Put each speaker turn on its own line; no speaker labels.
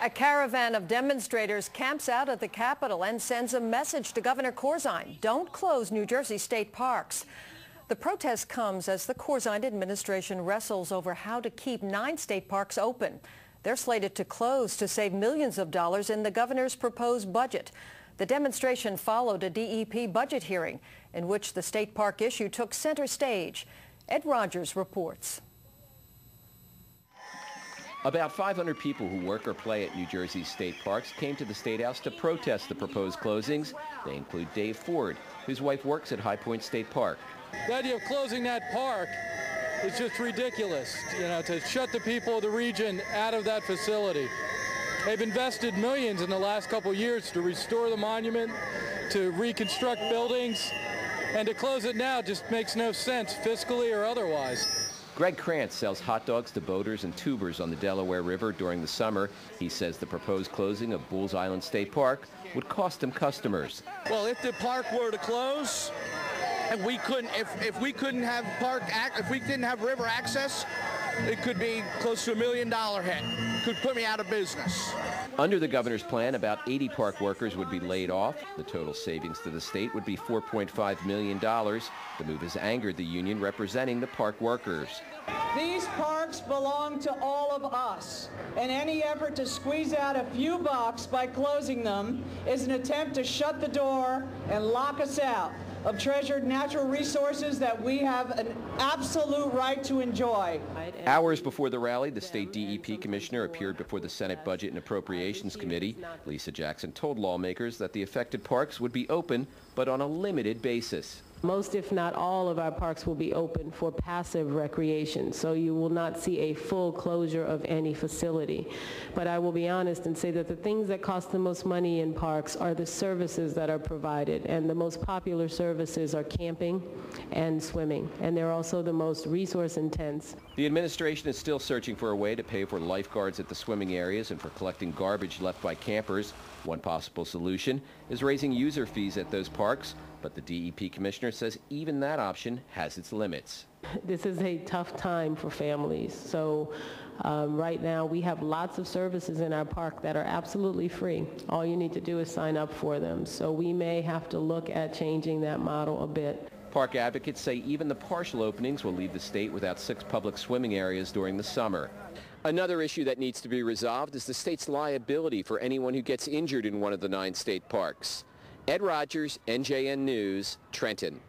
A caravan of demonstrators camps out at the Capitol and sends a message to Governor Corzine: don't close New Jersey state parks. The protest comes as the Corzine administration wrestles over how to keep 9 state parks open. They're slated to close to save millions of dollars in the governor's proposed budget. The demonstration followed a DEP budget hearing in which the state park issue took center stage. Ed Rogers reports.
About 500 people who work or play at New Jersey's state parks came to the State House to protest the proposed closings. They include Dave Ford, whose wife works at High Point State Park.
The idea of closing that park is just ridiculous, to shut the people of the region out of that facility. They've invested millions in the last couple years to restore the monument, to reconstruct buildings, and to close it now just makes no sense, fiscally or otherwise.
Greg Krantz sells hot dogs to boaters and tubers on the Delaware River during the summer. He says the proposed closing of Bulls Island State Park would cost him customers.
Well, if the park were to close, and we couldn't, if we couldn't have if we didn't have river access, it could be close to $1 million hit. Could put me out of business.
Under the governor's plan, about 80 park workers would be laid off. The total savings to the state would be $4.5 million. The move has angered the union representing the park workers.
These parks belong to all of us, and any effort to squeeze out a few bucks by closing them is an attempt to shut the door and lock us out of treasured natural resources that we have an absolute right to enjoy.
Hours before the rally, the state DEP commissioner appeared before the Senate Budget and Appropriations Committee. Lisa Jackson told lawmakers that the affected parks would be open, but on a limited basis.
Most, if not all, of our parks will be open for passive recreation, so you will not see a full closure of any facility. But I will be honest and say that the things that cost the most money in parks are the services that are provided, and the most popular services are camping and swimming, and they're also the most resource intense.
The administration is still searching for a way to pay for lifeguards at the swimming areas and for collecting garbage left by campers. One possible solution is raising user fees at those parks, but the DEP commissioner says even that option has its limits.
This is a tough time for families, so right now we have lots of services in our park that are absolutely free. All you need to do is sign up for them, so we may have to look at changing that model a bit.
Park advocates say even the partial openings will leave the state without 6 public swimming areas during the summer. Another issue that needs to be resolved is the state's liability for anyone who gets injured in one of the 9 state parks. Ed Rogers, NJN News, Trenton.